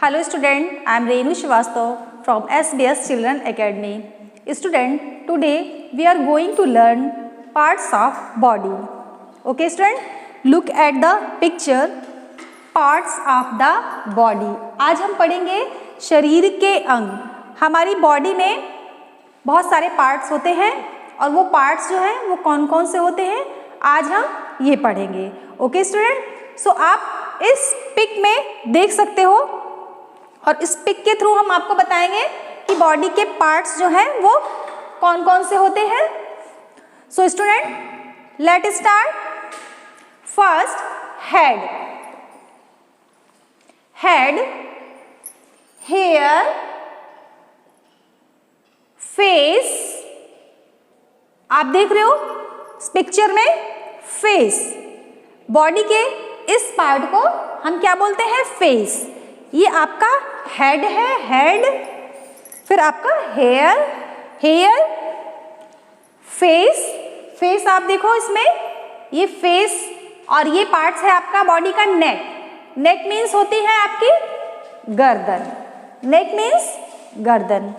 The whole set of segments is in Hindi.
Hello student, I am Renu Srivastav from SBS Children Academy. Student, today we are going to learn parts of body. Okay student, look at the picture parts of the body. आज हम पढ़ेंगे शरीर के अंग. हमारी बॉडी में बहुत सारे पार्ट्स होते हैं और वो पार्ट्स जो हैं वो कौन कौन से होते हैं आज हम ये पढ़ेंगे. ओके स्टूडेंट, सो आप इस पिक में देख सकते हो और इस पिक के थ्रू हम आपको बताएंगे कि बॉडी के पार्ट्स जो हैं वो कौन कौन से होते हैं. So student, let start. First, head. Head, hair, face. आप देख रहे हो इस पिक्चर में फेस. बॉडी के इस पार्ट को हम क्या बोलते हैं? फेस. ये आपका हेड है, हेड. फिर आपका हेयर, हेयर, फेस. फेस आप देखो इसमें ये फेस और ये पार्ट्स है आपका बॉडी का नेक. नेक मीन्स होती है आपकी गर्दन. नेक मीन्स गर्दन.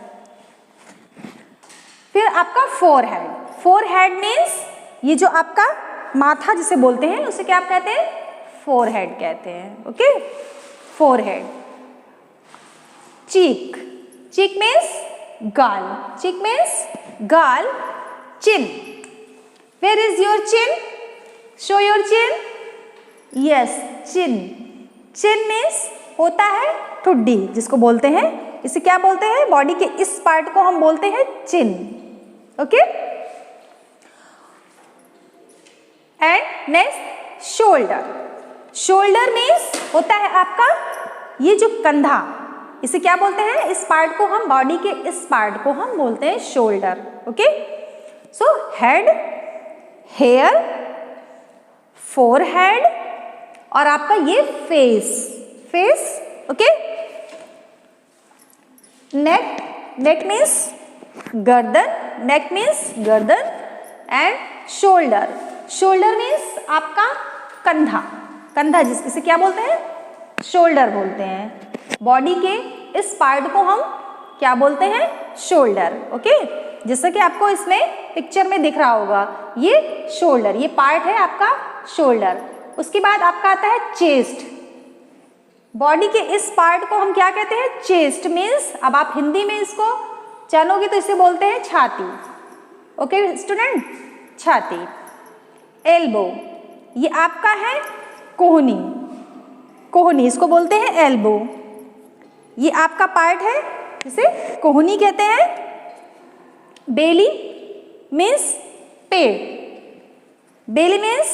फिर आपका फोरहेड. फोरहेड मीन्स ये जो आपका माथा जिसे बोलते हैं उसे क्या कहते हैं? फोरहेड कहते हैं. Okay, forehead. Cheek. Cheek means गाल. चीक मीन्स गाल. Chin. Where is your chin? Show your chin. Yes, chin. Chin means होता है ठुड्डी जिसको बोलते हैं. इसे क्या बोलते हैं? बॉडी के इस पार्ट को हम बोलते हैं chin. Okay. And next, shoulder. Shoulder means होता है आपका ये जो कंधा. इसे क्या बोलते हैं? इस पार्ट को हम बॉडी के इस पार्ट को हम बोलते हैं shoulder. Okay. So head, hair, forehead और आपका ये face. Face. Okay. Neck. Neck means गर्दन. नेक मीन्स गर्दन. And shoulder. शोल्डर मीन्स आपका कंधा. कंधा जिसे क्या बोलते हैं? शोल्डर बोलते हैं. बॉडी के इस पार्ट को हम क्या बोलते हैं? शोल्डर. ओके. जैसा कि आपको इसमें पिक्चर में दिख रहा होगा ये शोल्डर, ये पार्ट है आपका शोल्डर. उसके बाद आपका आता है चेस्ट. बॉडी के इस पार्ट को हम क्या कहते हैं? चेस्ट. मीन्स अब आप हिंदी में इसको जानोगे तो इसे बोलते हैं छाती. ओके स्टूडेंट, छाती. एल्बो. ये आपका है कोहनी. कोहनी इसको बोलते हैं एल्बो. ये आपका पार्ट है जिसे कोहनी कहते हैं. बेली मीन्स पेट. बेली मीन्स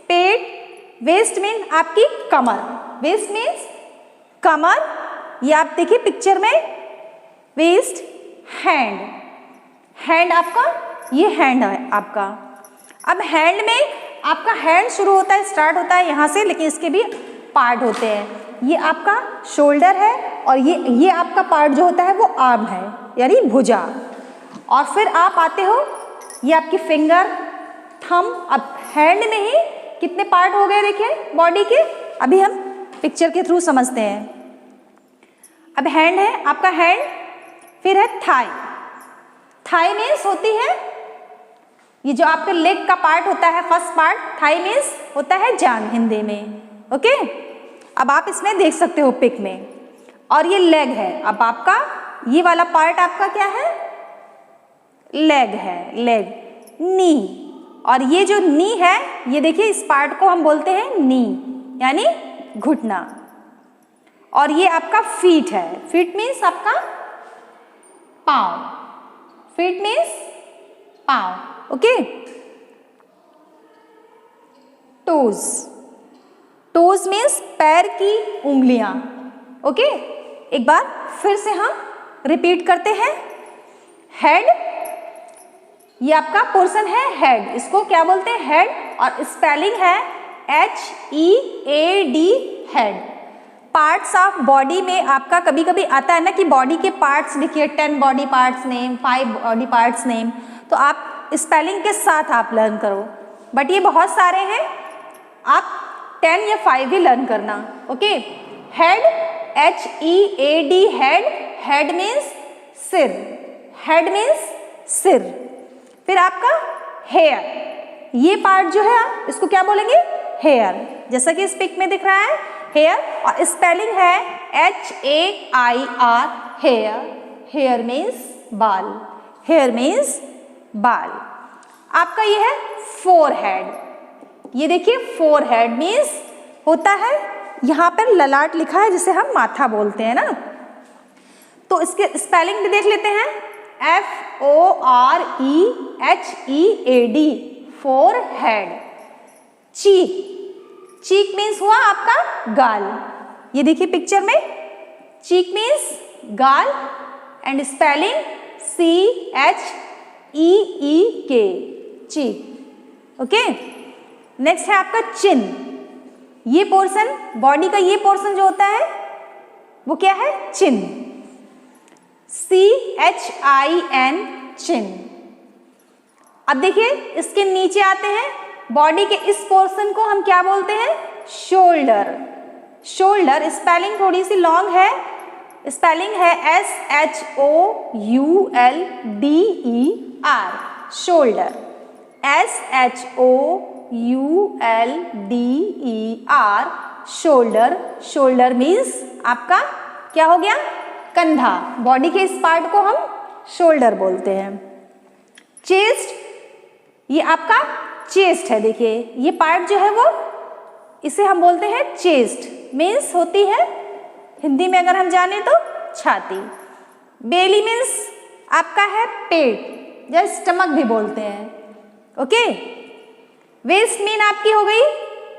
पेट. वेस्ट मीन्स आपकी कमर. वेस्ट मीन्स कमर. ये आप देखिए पिक्चर में वेस्ट. हैंड. हैंड आपका ये हैंड है आपका. अब हैंड में आपका हैंड शुरू होता है, स्टार्ट होता है यहाँ से, लेकिन इसके भी पार्ट होते हैं. ये आपका शोल्डर है और ये आपका पार्ट जो होता है वो आर्म है यानी भुजा. और फिर आप आते हो ये आपकी फिंगर, थंब. अब हैंड में ही कितने पार्ट हो गए देखिए बॉडी के. अभी हम पिक्चर के थ्रू समझते हैं. अब हैंड है आपका हैंड. फिर है थाई. थाई मीन्स होती है ये जो आपके लेग का पार्ट होता है, फर्स्ट पार्ट. थाई मीन्स होता है जांघ हिंदी में. ओके. अब आप इसमें देख सकते हो पिक में. और ये लेग है. अब आपका ये वाला पार्ट आपका क्या है? लेग है. लेग. नी. और ये जो नी है ये देखिए इस पार्ट को हम बोलते हैं नी यानी घुटना. और ये आपका फीट है. फीट मीन्स आपका पाँव. फीट मीन्स पाँव. ओके. टोज. टोज मीन्स पैर की उंगलियां. ओके. एक बार फिर से हम रिपीट करते हैं. हेड, ये आपका पोर्शन है हेड. इसको क्या बोलते हैं? हेड. और स्पेलिंग है HEAD. Head. Parts of body में आपका कभी कभी आता है ना कि बॉडी के पार्ट्स लिखिए, 10 body parts name, 5 body parts name. तो आप स्पेलिंग के साथ आप लर्न करो. बट ये बहुत सारे हैं, आप 10 या 5 ही लर्न करना. Okay. Head HEAD head, head means सिर, हेड मीन्स सिर। फिर आपका हेयर, ये पार्ट जो है इसको क्या बोलेंगे? हेयर, जैसा कि इस पिक में दिख रहा है हेयर, और स्पेलिंग है HAIR, हेयर, हेयर मीन्स बाल, हेयर मीन्स बाल। आपका ये है फोरहेड, ये देखिए फोरहेड मीन्स होता है, यहाँ पर ललाट लिखा है जिसे हम माथा बोलते हैं ना, तो इसके स्पेलिंग भी देख लेते हैं, FOREHEAD, forehead. Cheek, cheek means हुआ आपका गाल, ये देखिए पिक्चर में, चीक मीन्स गाल and spelling CHEEK, cheek. Okay, next है आपका चिन, ये पोर्शन, बॉडी का ये पोर्शन जो होता है वो क्या है? चिन, CHIN, चिन। अब देखिए इसके नीचे आते हैं, बॉडी के इस पोर्शन को हम क्या बोलते हैं? शोल्डर, शोल्डर स्पेलिंग थोड़ी सी लॉन्ग है, स्पेलिंग है SHOULDER, shoulder, SHOULDER, shoulder. Shoulder means आपका क्या हो गया? कंधा, बॉडी के इस पार्ट को हम शोल्डर बोलते हैं। चेस्ट, ये आपका चेस्ट है, देखिए ये पार्ट जो है वो, इसे हम बोलते हैं चेस्ट, मीन्स होती है हिंदी में अगर हम जाने तो छाती। बेली मीन्स आपका है पेट, या स्टमक भी बोलते हैं। ओके, वेस्ट मीन आपकी हो गई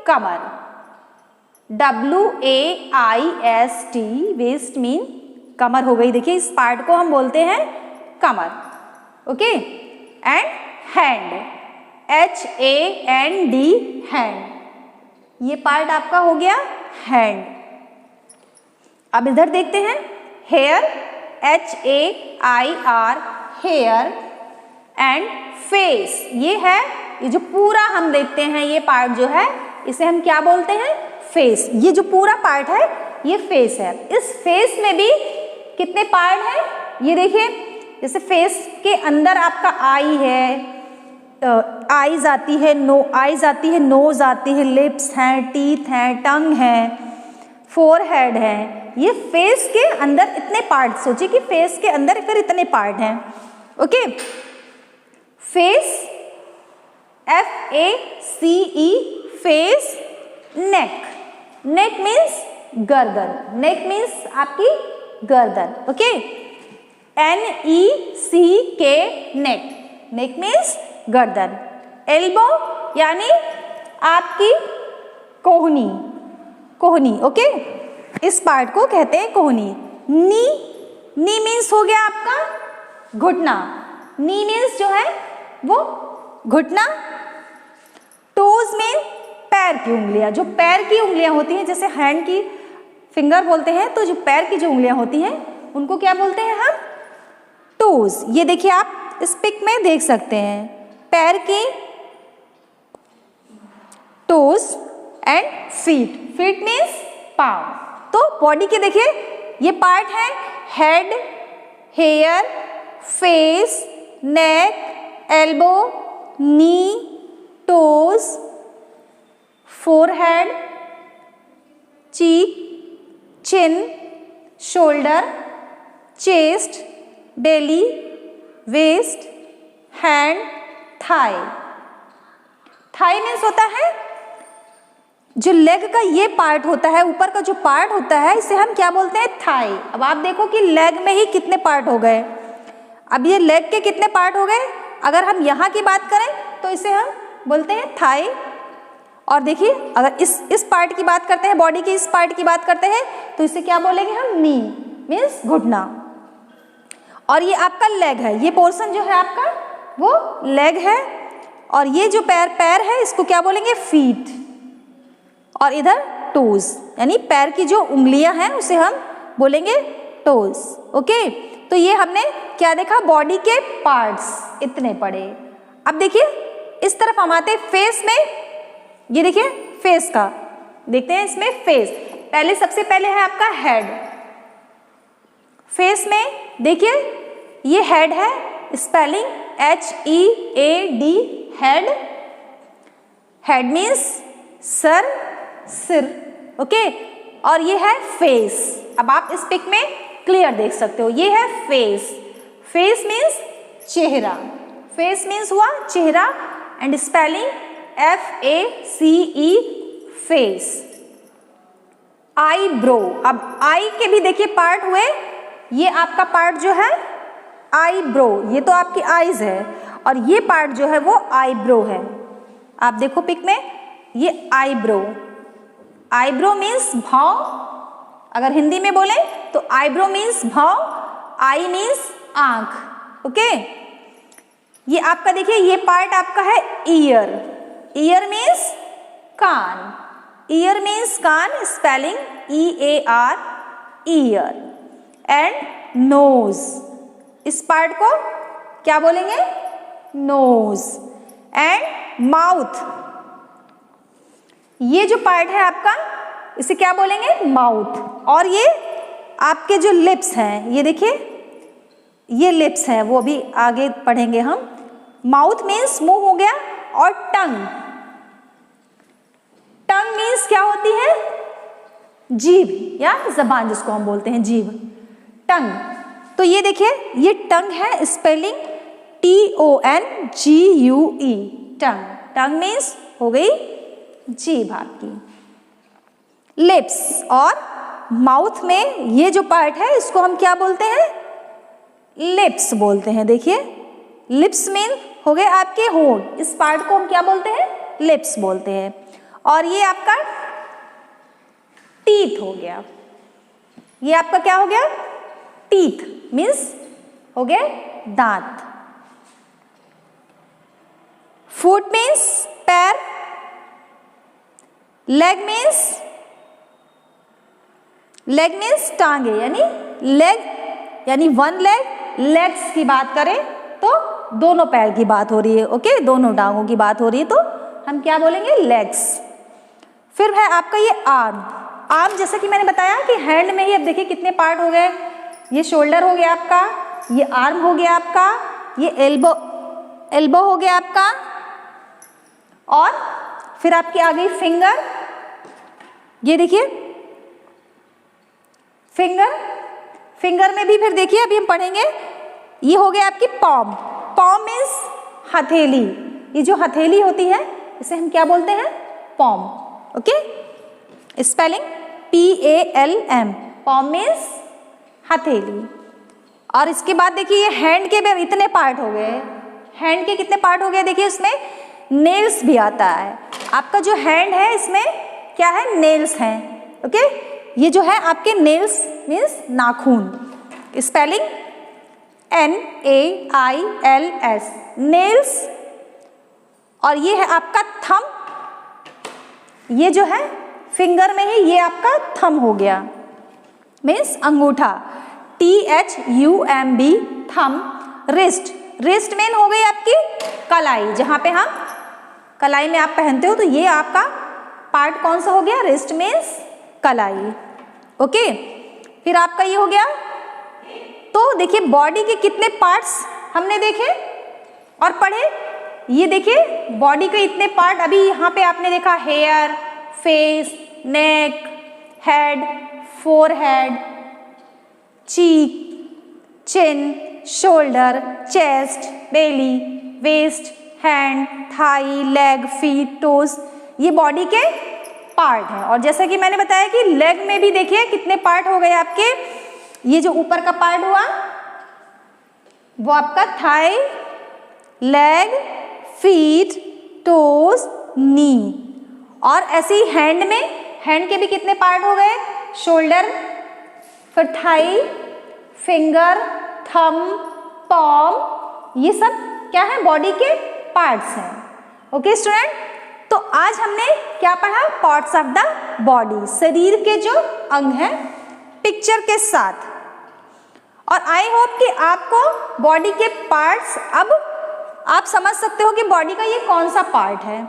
कमर, WAIST, वेस्ट मीन कमर हो गई, देखिए इस पार्ट को हम बोलते हैं कमर। Okay, and hand, HAND, hand, ये पार्ट आपका हो गया हैंड। अब इधर देखते हैं hair, HAIR, hair, and face, ये है, ये जो पूरा हम देखते हैं ये पार्ट जो है इसे हम क्या बोलते हैं? फेस। ये जो पूरा पार्ट है ये फेस है। इस फेस में भी कितने पार्ट हैं? ये देखिए, जैसे फेस के अंदर आपका आई है, आईज आती है, आईज आती है, नोज आती है, लिप्स हैं, टीथ हैं, टंग है, फोरहेड है। ये फेस के अंदर इतने पार्ट, सोचिए कि फेस के अंदर फिर इतने पार्ट हैं। Okay, face, FACE, face. Neck, neck means गर्दन, नेक मीन्स आपकी गर्दन। Okay, NECK, neck, neck means गर्दन। एल्बो यानी आपकी कोहनी, कोहनी। ओके, इस पार्ट को कहते हैं कोहनी। नी, नी मीन्स हो गया आपका घुटना, नी मीन्स जो है वो घुटना। टोज में पैर की उंगलियां, जो पैर की उंगलियां होती हैं, जैसे हैंड की फिंगर बोलते हैं, तो जो पैर की जो उंगलियां होती हैं उनको क्या बोलते हैं हम? टोज। ये देखिए आप इस पिक में देख सकते हैं, पैर की toes and feet, feet means पाँव। तो बॉडी के देखिए ये पार्ट है head, hair, face, neck, elbow, knee, toes, forehead, cheek, chin, shoulder, chest, belly, waist, hand, thigh. Thigh means होता है जो लेग का ये पार्ट होता है, ऊपर का जो पार्ट होता है, इसे हम क्या बोलते हैं? थाई। अब आप देखो कि लेग में ही कितने पार्ट हो गए। अब ये लेग के कितने पार्ट हो गए? अगर हम यहाँ की बात करें तो इसे हम बोलते हैं थाई। और देखिए अगर इस पार्ट की बात करते हैं, बॉडी के इस पार्ट की बात करते हैं, तो इसे क्या बोलेंगे हम? नी, मीन्स घुटना। और ये आपका लेग है, ये पोर्शन जो है आपका वो लेग है। और ये जो पैर है इसको क्या बोलेंगे? फीट। और इधर टोज, यानी पैर की जो उंगलियां हैं उसे हम बोलेंगे टोज। ओके, तो ये हमने क्या देखा? बॉडी के पार्ट्स इतने पड़े। अब देखिए इस तरफ हम आते हैं फेस में। ये देखिए फेस का देखते हैं, इसमें फेस पहले, सबसे पहले है आपका हेड। फेस में देखिए ये हेड है, spelling HEAD, head. Head means sir, सिर, ओके। और ये है फेस। अब आप इस पिक में क्लियर देख सकते हो, ये है फेस। फेस मीन्स चेहरा, फेस मीन्स हुआ चेहरा, and spelling FACE, face. Eyebrow, अब आई के भी देखिए पार्ट हुए, ये आपका पार्ट जो है आईब्रो, ये तो आपकी आईज है, और ये पार्ट जो है वो आईब्रो है। आप देखो पिक में, ये आईब्रो। आईब्रो मीन्स भाव, अगर हिंदी में बोले तो आईब्रो मीन्स भाव, आई मीन्स आंख, ओके। ये आपका देखिए ये पार्ट आपका है ईयर। ईयर मीन्स कान, ईयर मीन्स कान, spelling EAR, ear. And nose, इस पार्ट को क्या बोलेंगे, नोज। एंड माउथ, ये जो पार्ट है आपका इसे क्या बोलेंगे, माउथ। और ये आपके जो लिप्स हैं, ये देखिए ये लिप्स हैं, वो भी आगे पढ़ेंगे हम। माउथ मीन्स मुंह हो गया, और टंग, टंग मीन्स क्या होती है, जीभ या जबान जिसको हम बोलते हैं, जीभ, टंग। तो ये देखिए ये टंग है, स्पेलिंग TONGUE, टंग। टंग मीन्स हो गई जीभ आपकी। लिप्स और माउथ में ये जो पार्ट है इसको हम क्या बोलते हैं, लिप्स बोलते हैं। देखिए लिप्स मीन हो गए आपके होंठ, इस पार्ट को हम क्या बोलते हैं, लिप्स बोलते हैं। और ये आपका टीथ हो गया, ये आपका क्या हो गया, टीथ मीन्स हो गए दांत। फुट मीन्स पैर, लेग मीन्स टांगे, यानी लेग यानी वन लेग। लेग्स की बात करें तो दोनों पैर की बात हो रही है, ओके, दोनों टांगों की बात हो रही है, तो हम क्या बोलेंगे, लेग्स। फिर है आपका ये आर्म। आर्म जैसा कि मैंने बताया कि हैंड में ही अब देखिए कितने पार्ट हो गए, ये शोल्डर हो गया आपका, ये आर्म हो गया आपका, ये एल्बो हो गया आपका, और फिर आपकी आ गई फिंगर। ये देखिए फिंगर में भी फिर देखिए अभी हम पढ़ेंगे, ये हो गया आपकी पॉम। पॉम मीन्स हथेली, ये जो हथेली होती है इसे हम क्या बोलते हैं, पॉम, ओके। स्पेलिंग PALM, पॉम मीन्स हथेली। और इसके बाद देखिए ये हैंड के भी इतने पार्ट हो गए, हैंड के कितने पार्ट हो गए, देखिए इसमें नेल्स भी आता है। आपका जो हैंड है इसमें क्या है, नेल्स हैं, ओके। ये जो है आपके नेल्स मीन्स नाखून, स्पेलिंग NAILS, नेल्स। और ये है आपका थंब, ये जो है फिंगर में ही ये आपका थंब हो गया, मीन्स अंगूठा, THUMB, thumb. Wrist, wrist main हो गई आपकी कलाई, जहां पे हम कलाई में आप पहनते हो, तो ये आपका पार्ट कौन सा हो गया, रिस्ट मीन्स कलाई, ओके। फिर आपका ये हो गया। तो देखिए बॉडी के कितने पार्ट्स हमने देखे और पढ़े, ये देखिए बॉडी के इतने पार्ट अभी यहाँ पे आपने देखा, hair, face, neck, head, forehead, cheek, chin, shoulder, chest, belly, waist, hand, thigh, leg, feet, toes, ये बॉडी के पार्ट हैं। और जैसा कि मैंने बताया कि लेग में भी देखिए कितने पार्ट हो गए आपके, ये जो ऊपर का पार्ट हुआ वो आपका थाई, लेग, फीट, टोज, नी। और ऐसे ही हैंड में, हैंड के भी कितने पार्ट हो गए, शोल्डर, फिर थाई, फिंगर, थंब, पॉम, ये सब क्या है, बॉडी के पार्ट्स हैं, ओके स्टूडेंट। तो आज हमने क्या पढ़ा, पार्ट्स ऑफ द बॉडी, शरीर के जो अंग हैं पिक्चर के साथ। और आई होप कि आपको बॉडी के पार्ट्स अब आप समझ सकते हो कि बॉडी का ये कौन सा पार्ट है,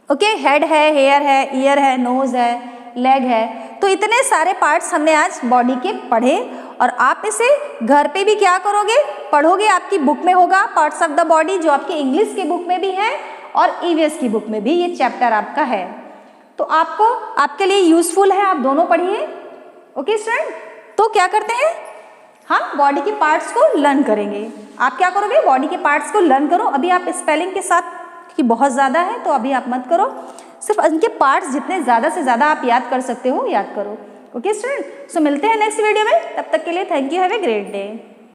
ओके। हेड है, हेयर है, ईयर है, नोज है, लेग है, तो इतने सारे पार्ट्स हमने आज बॉडी के पढ़े और आप इसे घर पे भी क्या करोगे, पढ़ोगे। आपकी बुक में होगा पार्ट्स ऑफ द बॉडी, जो आपकी इंग्लिश की बुक में भी है और ईवीएस की बुक में भी ये चैप्टर आपका है। तो आपको आपके लिए यूजफुल है, आप दोनों पढ़िए। ओके स्टूडेंट, तो क्या करते हैं हम बॉडी के पार्ट्स को लर्न करेंगे। आप क्या करोगे, बॉडी के पार्ट्स को लर्न करो। अभी आप स्पेलिंग के साथ, क्योंकि बहुत ज़्यादा है तो अभी आप मत करो, सिर्फ इनके पार्ट्स जितने ज़्यादा से ज़्यादा आप याद कर सकते हो याद करो। ओके स्टूडेंट, सो मिलते हैं नेक्स्ट वीडियो में, तब तक के लिए thank you, have a great day.